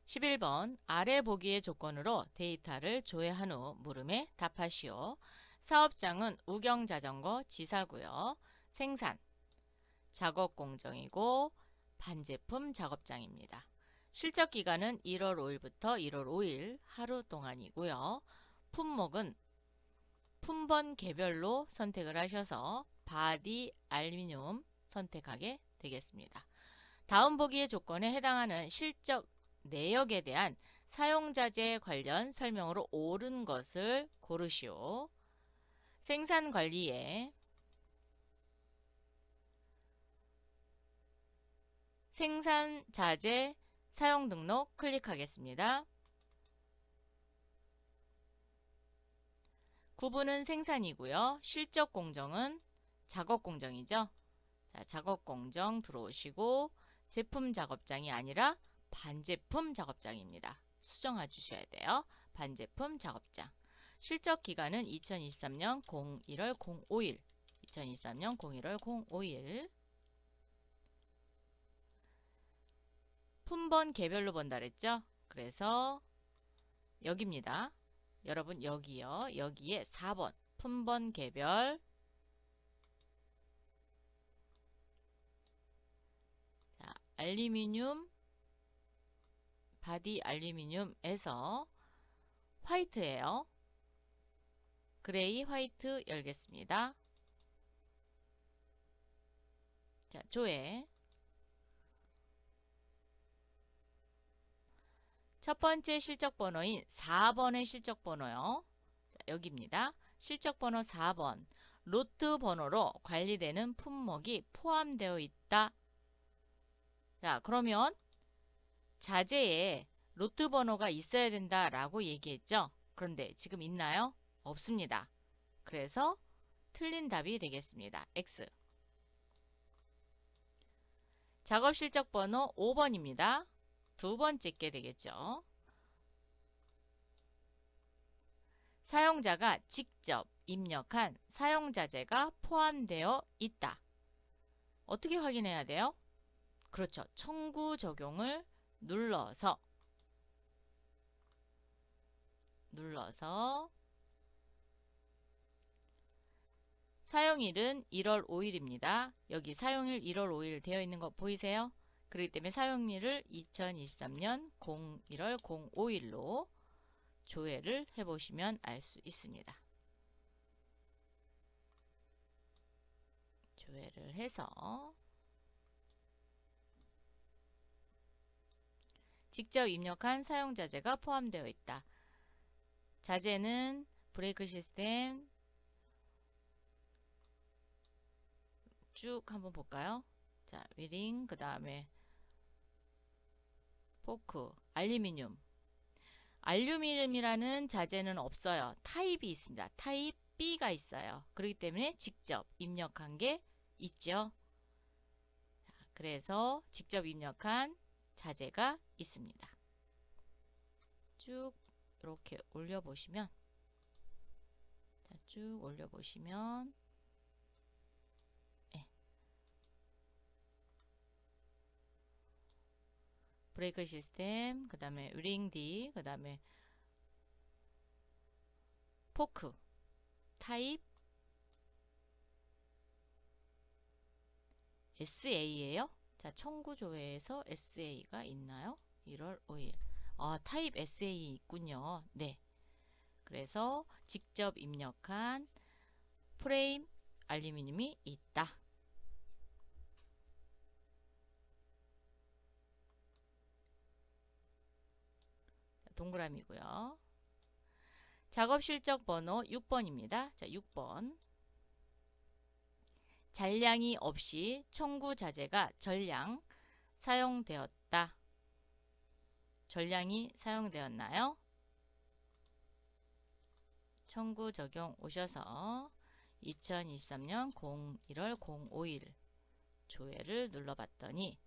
11번 아래 보기의 조건으로 데이터를 조회한 후 물음에 답하시오. 사업장은 우경자전거 지사고요. 생산, 작업 공정이고 반제품 작업장입니다. 실적 기간은 1월 5일부터 1월 5일 하루 동안이고요. 품목은 품번 개별로 선택을 하셔서 바디 알루미늄 선택하게 되겠습니다. 다음 보기의 조건에 해당하는 실적 내역에 대한 사용자재 관련 설명으로 옳은 것을 고르시오. 생산관리에 생산자재 사용 등록 클릭하겠습니다. 구분은 생산이고요. 실적 공정은 작업 공정이죠. 자, 작업 공정 들어오시고 제품 작업장이 아니라 반제품 작업장입니다. 수정해 주셔야 돼요. 반제품 작업장. 실적 기간은 2023년 01월 05일. 2023년 01월 05일. 품번 개별로 본다 그랬죠? 그래서 여기입니다. 여러분 여기요. 여기에 4번 품번 개별. 자, 알루미늄 바디 알루미늄에서 화이트예요. 그레이 화이트 열겠습니다. 자, 조회. 첫 번째 실적 번호인 4번의 실적 번호요. 자, 여기입니다. 실적 번호 4번. 로트 번호로 관리되는 품목이 포함되어 있다. 자, 그러면 자재에 로트 번호가 있어야 된다라고 얘기했죠. 그런데 지금 있나요? 없습니다. 그래서 틀린 답이 되겠습니다. X. 작업 실적 번호 5번입니다. 두 번째 게 되겠죠. 사용자가 직접 입력한 사용자재가 포함되어 있다. 어떻게 확인해야 돼요? 그렇죠. 청구 적용을 눌러서 사용일은 1월 5일입니다. 여기 사용일 1월 5일 되어 있는 거 보이세요? 그렇기 때문에 사용일을 2023년 01월 05일로 조회를 해보시면 알 수 있습니다. 조회를 해서 직접 입력한 사용자재가 포함되어 있다. 자재는 브레이크 시스템 쭉 한번 볼까요? 자, 위링, 그 다음에 포크, 알루미늄. 알루미늄이라는 자재는 없어요. 타입이 있습니다. 타입 B가 있어요. 그렇기 때문에 직접 입력한 게 있죠. 그래서 직접 입력한 자재가 있습니다. 쭉 이렇게 올려보시면 자, 쭉 올려보시면 네. 브레이크 시스템, 그 다음에 링 D, 그 다음에 포크, 타입 SA예요. 자, 청구 조회에서 SA가 있나요? 1월 5일. 아, 타입 SA 있군요. 네. 그래서 직접 입력한 프레임 알루미늄이 있다. 동그라미고요. 작업 실적 번호 6번입니다. 자, 6번. 잔량이 없이 청구 자재가 전량 사용되었다. 전량이 사용되었나요? 청구 적용 오셔서 2023년 01월 05일 조회를 눌러봤더니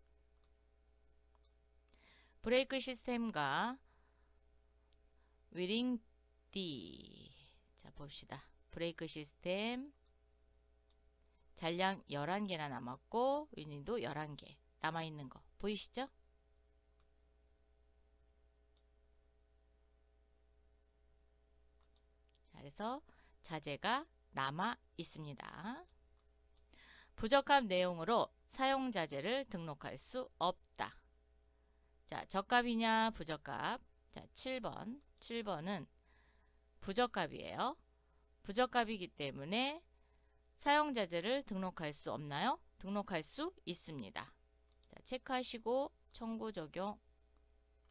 브레이크 시스템과 위링 D. 자, 봅시다. 브레이크 시스템 잔량 11개나 남았고 위링도 11개 남아있는 거 보이시죠? 그래서 자재가 남아 있습니다. 부적합 내용으로 사용자재를 등록할 수 없다. 자, 적합이냐 부적합. 자, 7번. 7번은 부적합이에요. 부적합이기 때문에 사용자재를 등록할 수 없나요? 등록할 수 있습니다. 자, 체크하시고 청구 적용.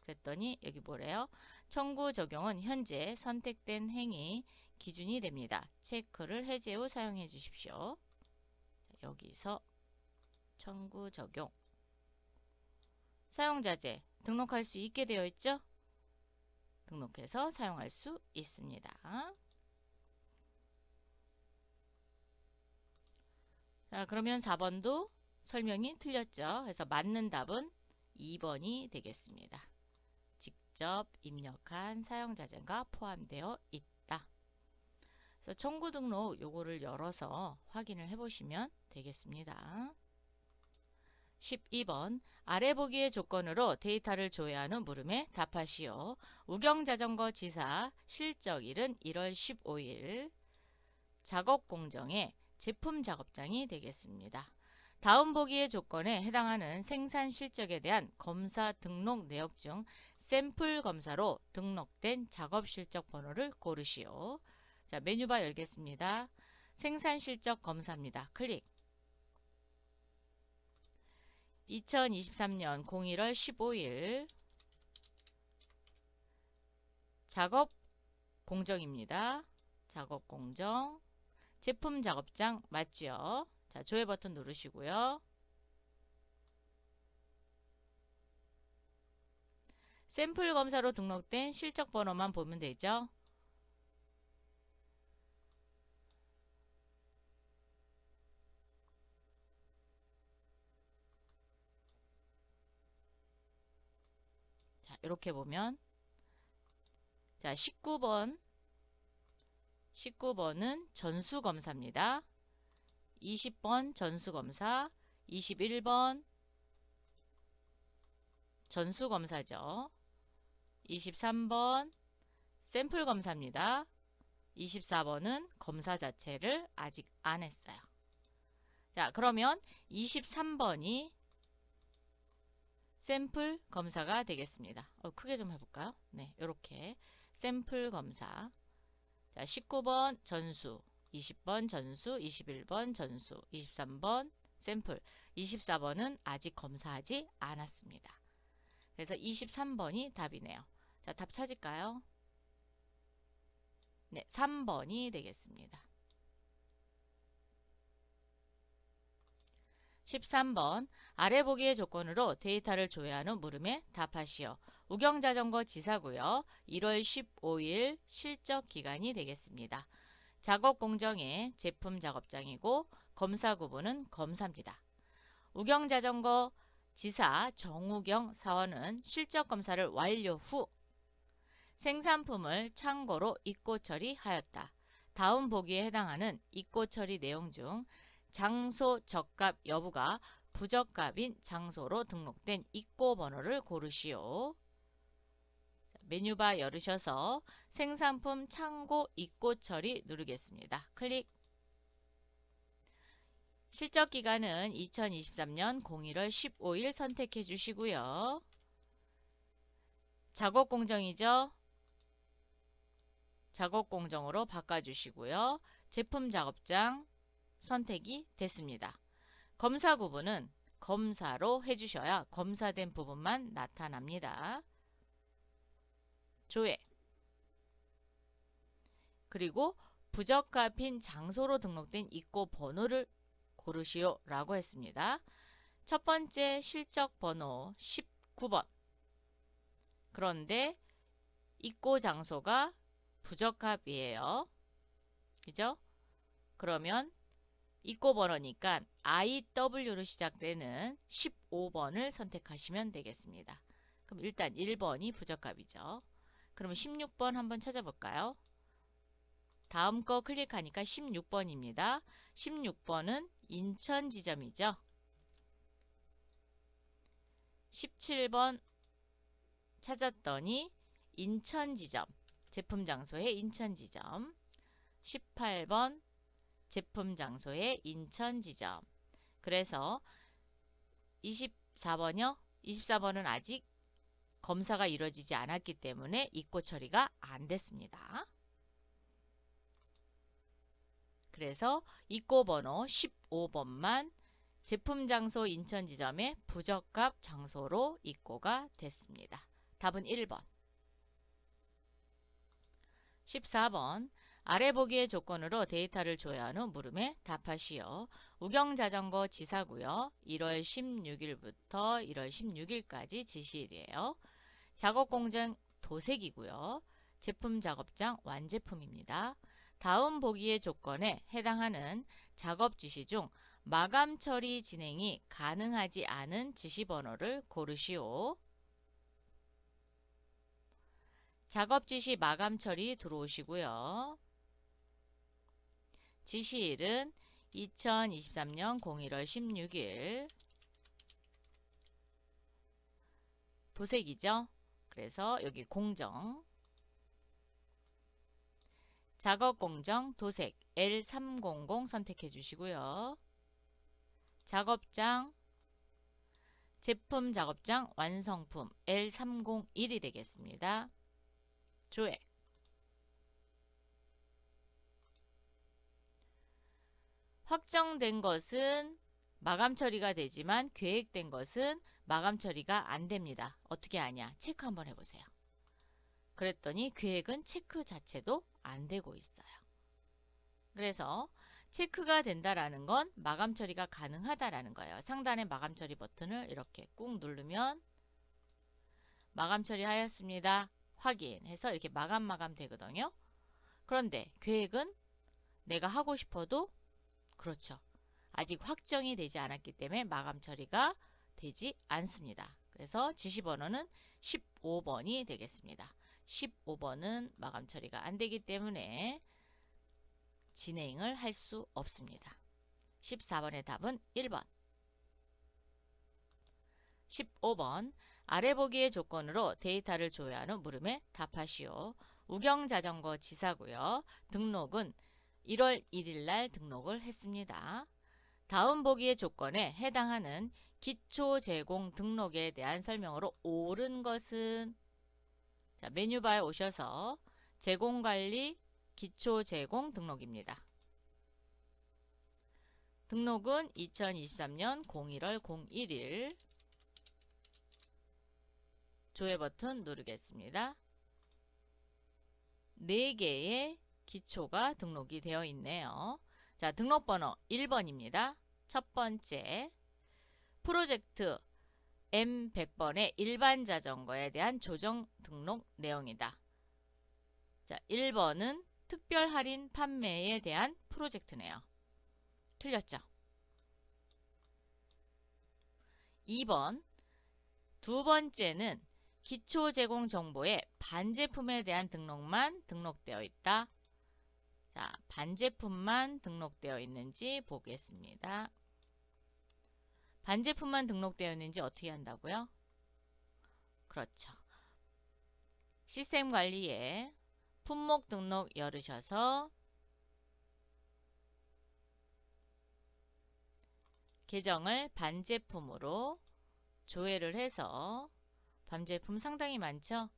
그랬더니 여기 뭐래요? 청구 적용은 현재 선택된 행위 기준이 됩니다. 체크를 해제 후 사용해 주십시오. 자, 여기서 청구 적용. 사용자재 등록할 수 있게 되어 있죠? 등록해서 사용할 수 있습니다. 자, 그러면 4번도 설명이 틀렸죠? 그래서 맞는 답은 2번이 되겠습니다. 직접 입력한 사용자재가 포함되어 있다. 그래서 청구 등록 요거를 열어서 확인을 해보시면 되겠습니다. 12번 아래 보기의 조건으로 데이터를 조회하는 물음에 답하시오. 우경자전거 지사 실적일은 1월 15일 작업 공정의 제품 작업장이 되겠습니다. 다음 보기의 조건에 해당하는 생산 실적에 대한 검사 등록 내역 중 샘플 검사로 등록된 작업 실적 번호를 고르시오. 자, 메뉴바 열겠습니다. 생산 실적 검사입니다. 클릭. 2023년 01월 15일 작업 공정입니다. 작업 공정 제품 작업장 맞죠? 자, 조회 버튼 누르시고요. 샘플 검사로 등록된 실적 번호만 보면 되죠. 자, 이렇게 보면 자, 19번은 전수검사입니다. 20번 전수검사, 21번 전수검사죠. 23번 샘플 검사입니다. 24번은 검사 자체를 아직 안 했어요. 자, 그러면 23번이 샘플 검사가 되겠습니다. 크게 좀 해볼까요? 네, 이렇게 샘플 검사. 자, 19번 전수, 20번 전수, 21번 전수, 23번 샘플, 24번은 아직 검사하지 않았습니다. 그래서 23번이 답이네요. 자, 답 찾을까요? 네, 3번이 되겠습니다. 13번 아래 보기의 조건으로 데이터를 조회하는 물음에 답하시오. 우경자전거 지사고요. 1월 15일 실적 기간이 되겠습니다. 작업 공정의 제품 작업장이고 검사 구분은 검사입니다. 우경자전거 지사 정우경 사원은 실적 검사를 완료 후 생산품을 창고로 입고 처리하였다. 다음 보기에 해당하는 입고 처리 내용 중 장소 적합 여부가 부적합인 장소로 등록된 입고 번호를 고르시오. 메뉴바 열으셔서 생산품 창고 입고 처리 누르겠습니다. 클릭. 실적 기간은 2023년 01월 15일 선택해 주시고요. 작업 공정이죠. 작업 공정으로 바꿔주시고요. 제품 작업장 선택이 됐습니다. 검사 구분은 검사로 해주셔야 검사된 부분만 나타납니다. 조회. 그리고 부적합인 장소로 등록된 입고 번호를 고르시오 라고 했습니다. 첫 번째 실적 번호 19번. 그런데 입고 장소가 부적합이에요. 그죠? 그러면 입고 번호니까 IW로 시작되는 15번을 선택하시면 되겠습니다. 그럼 일단 1번이 부적합이죠. 그럼 16번 한번 찾아볼까요? 다음 거 클릭하니까 16번입니다. 16번은 인천 지점이죠. 17번 찾았더니 인천 지점, 제품 장소의 인천 지점. 18번 제품 장소의 인천 지점. 그래서 24번이요. 24번은 아직 검사가 이루어지지 않았기 때문에 입고 처리가 안 됐습니다. 그래서 입고 번호 15번만 제품 장소 인천 지점의 부적합 장소로 입고가 됐습니다. 답은 1번. 14번 아래 보기의 조건으로 데이터를 조회한 후 물음에 답하시오. 우경자전거 지사고요. 1월 16일부터 1월 16일까지 지시일이에요. 작업공장 도색이고요. 제품 작업장 완제품입니다. 다음 보기의 조건에 해당하는 작업 지시 중 마감 처리 진행이 가능하지 않은 지시 번호를 고르시오. 작업 지시 마감 처리 들어오시고요. 지시일은 2023년 01월 16일 도색이죠. 그래서 여기 공정 작업 공정 도색 L300 선택해 주시고요. 작업장 제품 작업장 완성품 L301이 되겠습니다. 조회 확정된 것은 마감 처리가 되지만 계획된 것은 마감 처리가 안 됩니다. 어떻게 하냐? 체크 한번 해보세요. 그랬더니 계획은 체크 자체도 안 되고 있어요. 그래서 체크가 된다라는 건 마감 처리가 가능하다라는 거예요. 상단의 마감 처리 버튼을 이렇게 꾹 누르면 마감 처리하였습니다. 확인해서 이렇게 마감 되거든요. 그런데 계획은 내가 하고 싶어도 그렇죠. 아직 확정이 되지 않았기 때문에 마감 처리가 되지 않습니다. 그래서 지시번호는 15번이 되겠습니다. 15번은 마감 처리가 안 되기 때문에 진행을 할 수 없습니다. 14번의 답은 1번. 15번 아래 보기의 조건으로 데이터를 조회한 후 물음에 답하시오. 우경자전거 지사고요. 등록은 1월 1일 날 등록을 했습니다. 다음 보기의 조건에 해당하는 기초 제공 등록에 대한 설명으로 옳은 것은 자, 메뉴바에 오셔서 제공관리 기초 제공 등록입니다. 등록은 2023년 01월 01일 조회 버튼 누르겠습니다. 4개의 기초가 등록이 되어 있네요. 자, 등록번호 1번입니다. 첫 번째, 프로젝트 M100번의 일반 자전거에 대한 조정 등록 내용이다. 자, 1번은 특별 할인 판매에 대한 프로젝트네요. 틀렸죠? 2번, 두 번째는 기초 제공 정보에 반제품에 대한 등록만 등록되어 있다. 자, 반제품만 등록되어 있는지 보겠습니다. 반제품만 등록되어 있는지 어떻게 한다고요? 그렇죠. 시스템 관리에 품목 등록 열으셔서 계정을 반제품으로 조회를 해서 반제품 상당히 많죠?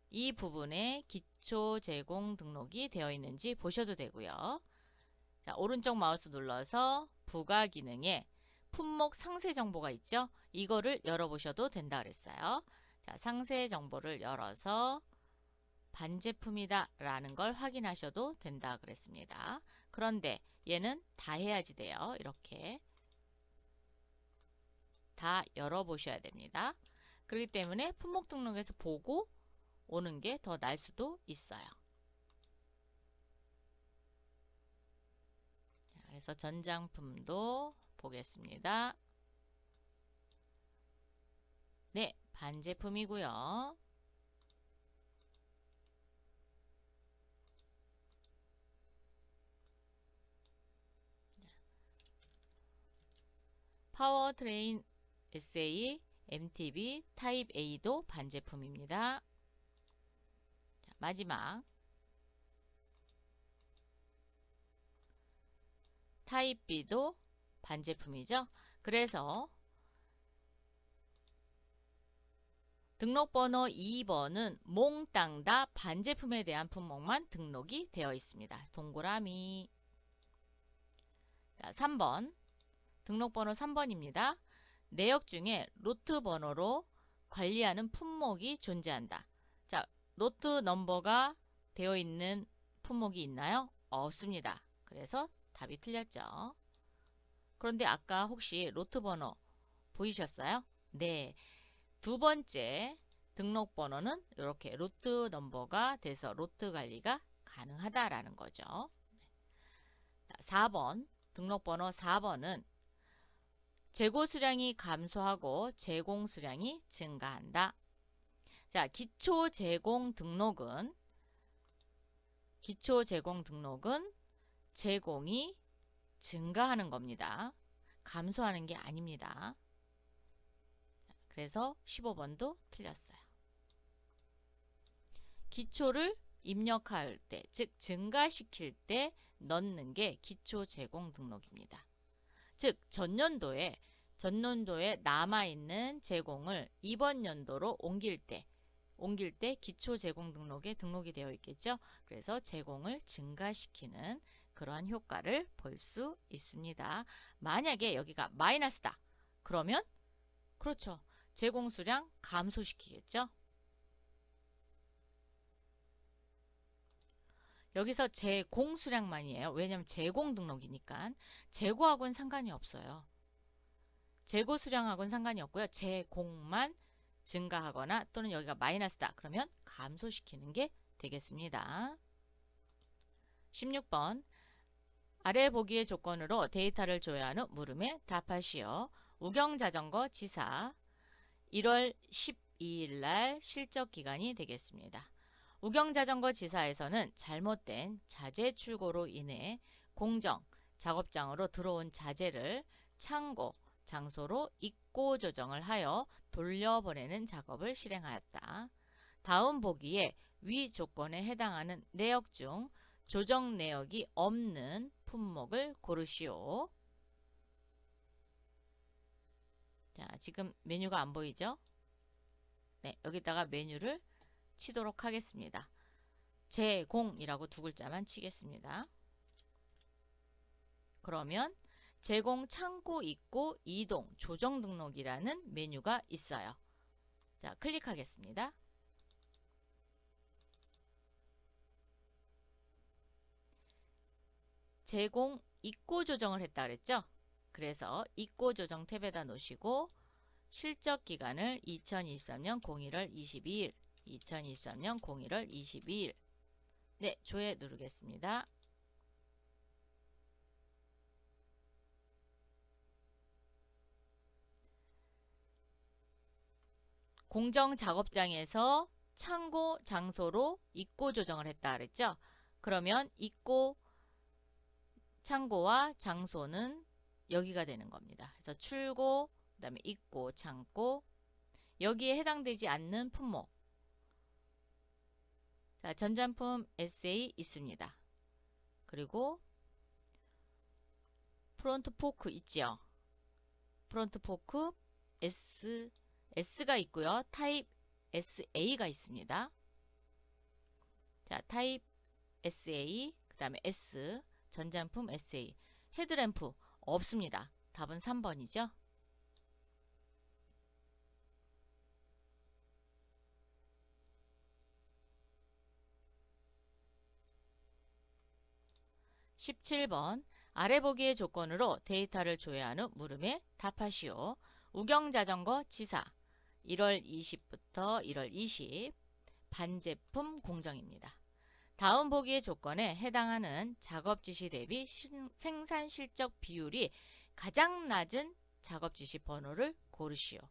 이 부분에 기초 제공 등록이 되어 있는지 보셔도 되고요. 자, 오른쪽 마우스 눌러서 부가 기능에 품목 상세 정보가 있죠? 이거를 열어보셔도 된다 그랬어요. 자, 상세 정보를 열어서 반제품이다 라는 걸 확인하셔도 된다 그랬습니다. 그런데 얘는 다 해야지 돼요. 이렇게 다 열어보셔야 됩니다. 그렇기 때문에 품목 등록에서 보고 오는 게 더 나을 수도 있어요. 그래서 전장품도 보겠습니다. 네, 반제품이고요. 파워트레인 SA MTB 타입 A도 반제품입니다. 자, 마지막 타입 B도 반제품이죠. 그래서 등록번호 2번은 몽땅 다 반제품에 대한 품목만 등록이 되어 있습니다. 동그라미. 자, 3번. 등록번호 3번입니다. 내역 중에 로트 번호로 관리하는 품목이 존재한다. 자, 로트 넘버가 되어 있는 품목이 있나요? 없습니다. 그래서 답이 틀렸죠. 그런데 아까 혹시 로트 번호 보이셨어요? 네. 두 번째 등록번호는 이렇게 로트 넘버가 돼서 로트 관리가 가능하다라는 거죠. 4번 등록번호 4번은 재고 수량이 감소하고 제공 수량이 증가한다. 자, 기초 제공 등록은 제공이 증가하는 겁니다. 감소하는 게 아닙니다. 그래서 15번도 틀렸어요. 기초를 입력할 때, 즉 증가시킬 때 넣는 게 기초 제공 등록입니다. 즉 전년도에 남아있는 제공을 이번 연도로 옮길 때 기초 제공 등록에 등록이 되어 있겠죠. 그래서 제공을 증가시키는 그러한 효과를 볼 수 있습니다. 만약에 여기가 마이너스다. 그러면 그렇죠. 제공 수량 감소시키겠죠. 여기서 제공 수량만이에요. 왜냐하면 제공 등록이니까 재고하고는 상관이 없어요. 재고 수량하고는 상관이 없고요. 제공만 증가하거나 또는 여기가 마이너스다. 그러면 감소시키는 게 되겠습니다. 16번. 아래 보기의 조건으로 데이터를 조회한 후 물음에 답하시오. 우경자전거 지사 1월 12일 날 실적 기간이 되겠습니다. 우경자전거 지사에서는 잘못된 자재 출고로 인해 공정, 작업장으로 들어온 자재를 창고, 장소로 입고 조정을 하여 돌려보내는 작업을 실행하였다. 다음 보기에 위 조건에 해당하는 내역 중 조정 내역이 없는 품목을 고르시오. 자, 지금 메뉴가 안 보이죠? 네, 여기다가 메뉴를 치도록 하겠습니다. 제공이라고 두 글자만 치겠습니다. 그러면 제공 창고 입고 이동 조정 등록이라는 메뉴가 있어요. 자, 클릭하겠습니다. 제공 입고 조정을 했다 그랬죠? 그래서 입고 조정 탭에다 놓으시고 실적 기간을 2023년 01월 22일 2023년 01월 22일 네, 조회 누르겠습니다. 공정 작업장에서 창고 장소로 입고 조정을 했다 그랬죠? 그러면 입고 창고와 장소는 여기가 되는 겁니다. 그래서 출고, 그 다음에 입고, 창고 여기에 해당되지 않는 품목 자, 전장품 SA 있습니다. 그리고 프론트 포크 있죠. 프론트 포크 S가 있고요. 타입 SA가 있습니다. 자, 타입 SA, 그 다음에 S, 전장품 SA, 헤드램프 없습니다. 답은 3번이죠. (17번) 아래 보기의 조건으로 데이터를 조회한 후 물음에 답하시오. 우경자전거 지사 1월 20부터 1월 20 반제품 공정입니다. 다음 보기의 조건에 해당하는 작업 지시 대비 생산 실적 비율이 가장 낮은 작업 지시 번호를 고르시오.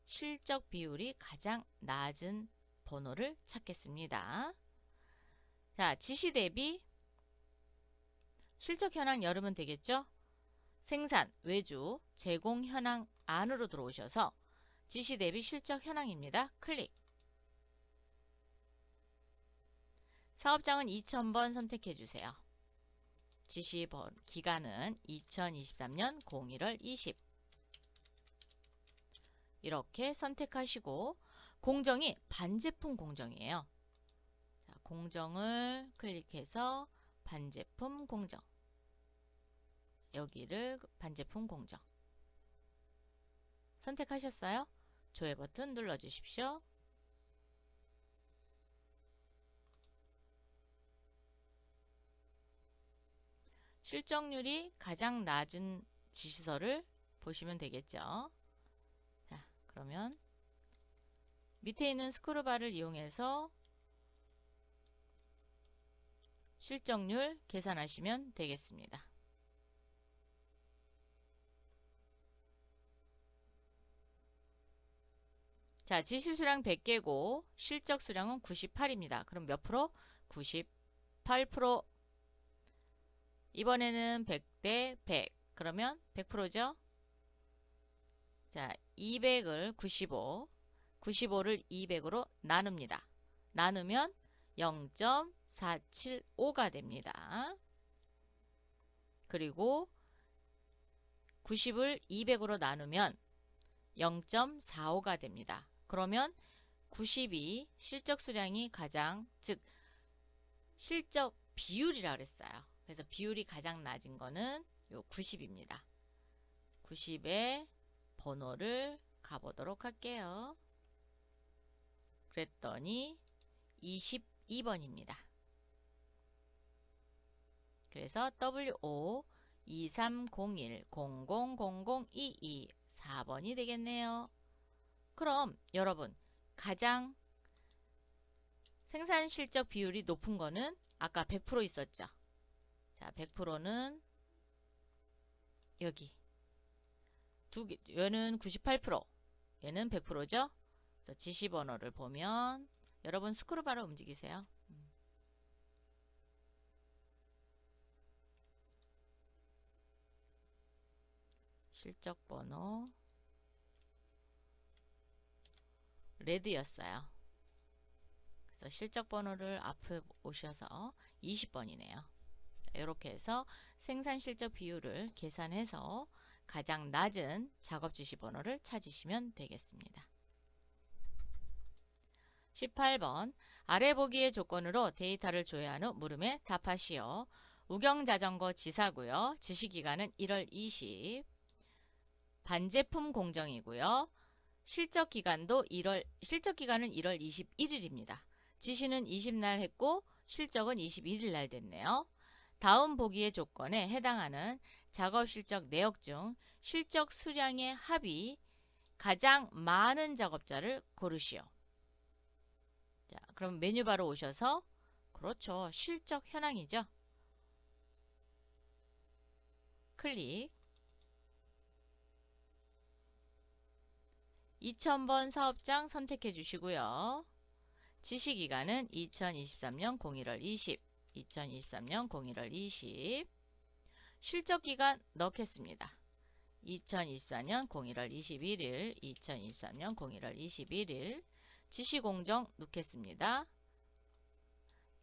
실적 비율이 가장 낮은 번호를 찾겠습니다. 자, 지시 대비 실적 현황 열으면 되겠죠? 생산, 외주, 제공 현황 안으로 들어오셔서 지시 대비 실적 현황입니다. 클릭. 사업장은 2000번 선택해 주세요. 지시 기간은 2023년 01월 20 이렇게 선택하시고 공정이 반제품 공정이에요. 자, 공정을 클릭해서 반제품 공정 여기를 반제품 공정 선택하셨어요? 조회 버튼 눌러주십시오. 실적률이 가장 낮은 지시서를 보시면 되겠죠. 자, 그러면 밑에 있는 스크롤바를 이용해서 실적률 계산하시면 되겠습니다. 자, 지시수량 100개고 실적 수량은 98입니다. 그럼 몇 프로? 98%. 이번에는 100대 100. 그러면 100%죠? 자, 200을 95. 95를 200으로 나눕니다. 나누면 0.475가 됩니다. 그리고 90을 200으로 나누면 0.45가 됩니다. 그러면 90이 실적 수량이 가장, 즉 실적 비율이라 그랬어요. 그래서 비율이 가장 낮은 거는 요 90입니다. 90의 번호를 가보도록 할게요. 그랬더니 22번입니다. 그래서 WO 2301-000022 4번이 되겠네요. 그럼 여러분 가장 생산 실적 비율이 높은 거는 아까 100% 있었죠. 자, 100%는 여기 두 개, 얘는 98%, 얘는 100%죠. 그래서 지시 번호를 보면 여러분 스크롤바로 움직이세요. 실적 번호 레드였어요. 그래서 실적 번호를 앞에 오셔서 20번이네요. 이렇게 해서 생산 실적 비율을 계산해서 가장 낮은 작업 지시 번호를 찾으시면 되겠습니다. 18번 아래 보기의 조건으로 데이터를 조회한 후 물음에 답하시오. 우경자전거 지사고요. 지시기간은 1월 20 반제품 공정이고요. 실적기간은 1월 21일입니다. 지시는 20날 했고 실적은 21일 날 됐네요. 다음 보기의 조건에 해당하는 작업실적 내역 중 실적 수량의 합이 가장 많은 작업자를 고르시오. 자, 그럼 메뉴바로 오셔서 그렇죠. 실적 현황이죠. 클릭 2000번 사업장 선택해 주시고요. 지시기간은 2023년 01월 20 2023년 01월 20 실적기간 넣겠습니다. 2024년 01월 21일 2023년 01월 21일 지시공정 넣겠습니다.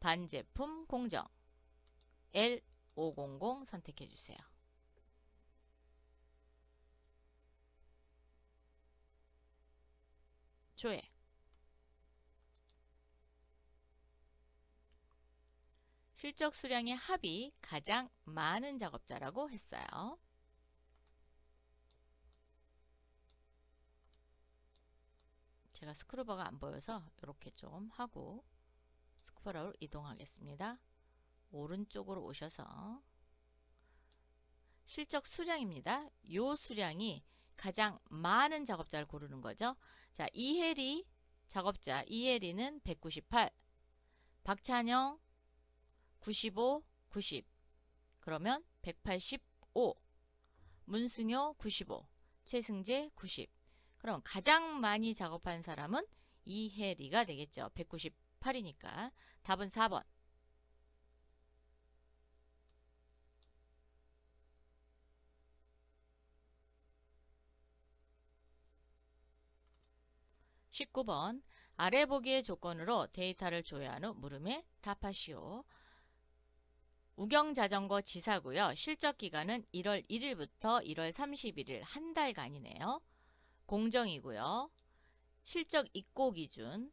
반제품 공정 L500 선택해 주세요. 조회 실적 수량의 합이 가장 많은 작업자라고 했어요. 제가 스크롤바가 안 보여서 이렇게 좀 하고 스크롤바로 이동하겠습니다. 오른쪽으로 오셔서 실적 수량입니다. 요 수량이 가장 많은 작업자를 고르는 거죠. 자, 이혜리 작업자 이혜리는 198, 박찬영 95, 90 그러면 185 문승효 95 최승재 90 그럼 가장 많이 작업한 사람은 이혜리가 되겠죠. 198이니까 답은 4번 19번 아래 보기의 조건으로 데이터를 조회한 후 물음에 답하시오. 우경자전거 지사고요. 실적기간은 1월 1일부터 1월 31일 한 달간이네요. 공정이고요. 실적 입고 기준,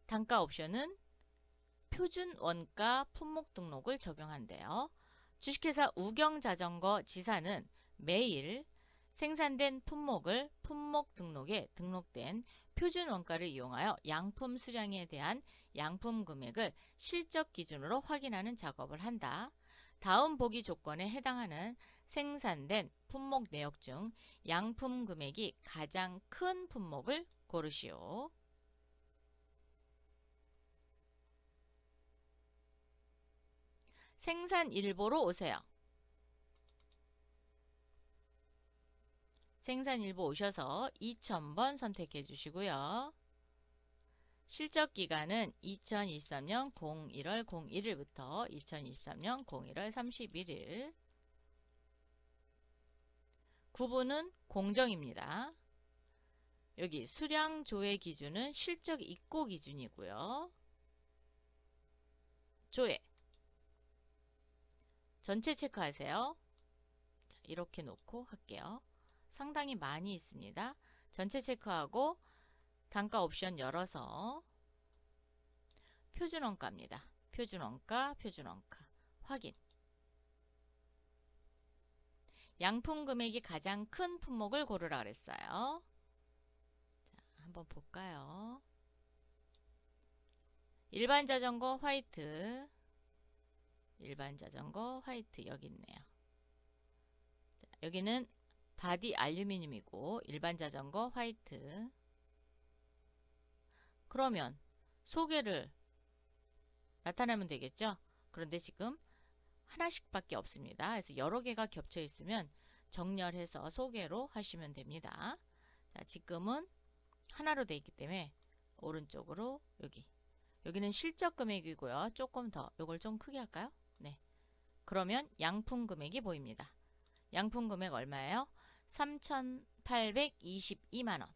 단가 옵션은 표준 원가 품목 등록을 적용한대요. 주식회사 우경자전거 지사는 매일 생산된 품목을 품목 등록에 등록된 표준 원가를 이용하여 양품 수량에 대한 양품 금액을 실적 기준으로 확인하는 작업을 한다. 다음 보기 조건에 해당하는 생산된 품목 내역 중 양품 금액이 가장 큰 품목을 고르시오. 생산일보로 오세요. 생산일보 오셔서 2000번 선택해 주시고요. 실적기간은 2023년 01월 01일부터 2023년 01월 31일. 구분은 공정입니다. 여기 수량 조회 기준은 실적 입고 기준이고요. 조회. 전체 체크하세요. 자, 이렇게 놓고 할게요. 상당히 많이 있습니다. 전체 체크하고 단가 옵션 열어서 표준원가입니다. 표준원가, 표준원가 확인. 양품 금액이 가장 큰 품목을 고르라 그랬어요. 자, 한번 볼까요? 일반 자전거 화이트. 일반 자전거 화이트 여기 있네요. 자, 여기는 바디 알루미늄이고 일반 자전거 화이트. 그러면 소개를 나타내면 되겠죠? 그런데 지금 하나씩밖에 없습니다. 그래서 여러 개가 겹쳐 있으면 정렬해서 소개로 하시면 됩니다. 자, 지금은 하나로 되어 있기 때문에 오른쪽으로 여기는 실적 금액이고요. 조금 더 이걸 좀 크게 할까요? 네. 그러면 양품 금액이 보입니다. 양품 금액 얼마예요? 3,822만원.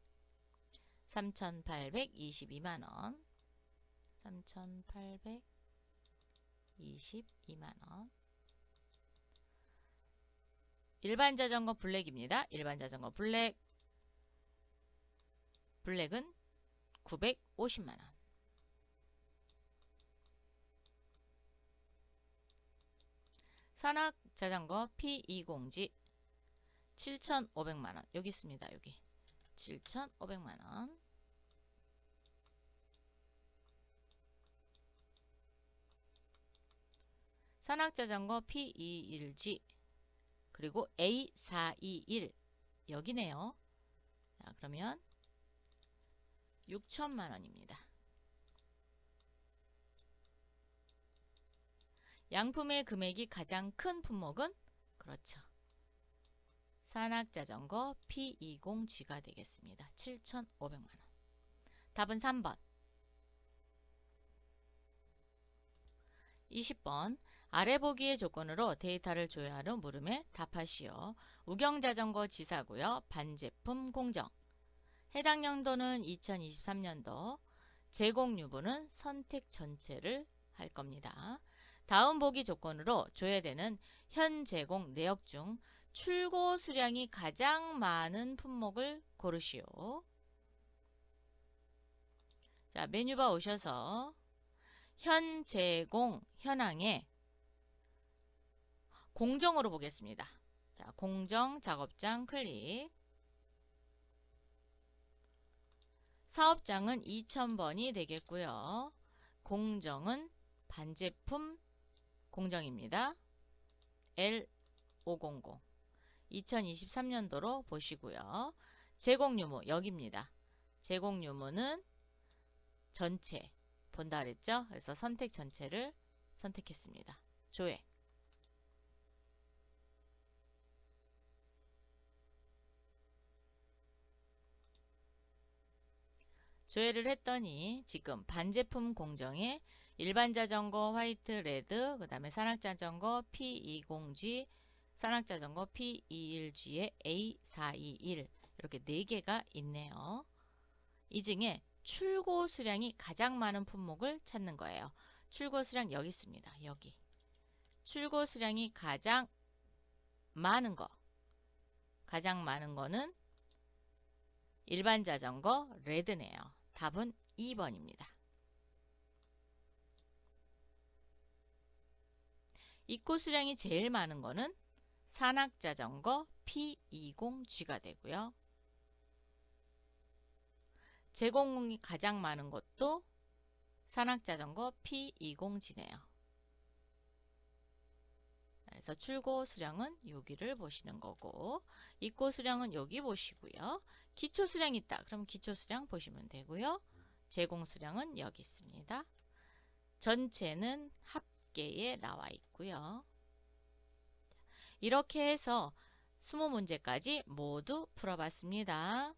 3,822만원. 3,822만원. 일반 자전거 블랙입니다. 일반 자전거 블랙. 블랙은 950만원. 산악 자전거 P20G 7,500만원. 여기 있습니다. 여기 7,500만원. 산악자전거 P21G 그리고 A421 여기네요. 자, 그러면 6천만원입니다. 양품의 금액이 가장 큰 품목은 그렇죠. 산악자전거 P20G가 되겠습니다. 7,500만원. 답은 3번. 20번. 아래 보기의 조건으로 데이터를 조회하는 물음에 답하시오. 우경자전거 지사고요. 반제품 공정. 해당 연도는 2023년도. 제공 유무는 선택 전체를 할 겁니다. 다음 보기 조건으로 조회되는 현 제공 내역 중 출고 수량이 가장 많은 품목을 고르시오. 자, 메뉴바 오셔서 현 제공 현황에 공정으로 보겠습니다. 자, 공정 작업장 클릭. 사업장은 2000번이 되겠고요. 공정은 반제품 공정입니다. L500 2023년도로 보시고요. 제공 유무 여기입니다. 제공 유무는 전체 본다 그랬죠? 그래서 선택 전체를 선택했습니다. 조회. 조회를 했더니 지금 반제품 공정에 일반 자전거 화이트 레드, 그 다음에 산악자전거 P20G, 산악자전거 P21G에 A421 이렇게 4개가 있네요. 이 중에 출고 수량이 가장 많은 품목을 찾는 거예요. 출고 수량 여기 있습니다. 여기. 출고 수량이 가장 많은 거는 일반 자전거 레드네요. 답은 2번입니다. 입고 수량이 제일 많은 거는 산악자전거 P20G가 되고요. 재공이 가장 많은 것도 산악자전거 P20G네요. 그래서 출고 수량은 여기를 보시는 거고, 입고 수량은 여기 보시고요. 기초 수량이 있다. 그럼 기초 수량 보시면 되고요. 제공 수량은 여기 있습니다. 전체는 합계에 나와 있고요. 이렇게 해서 20문제까지 모두 풀어봤습니다.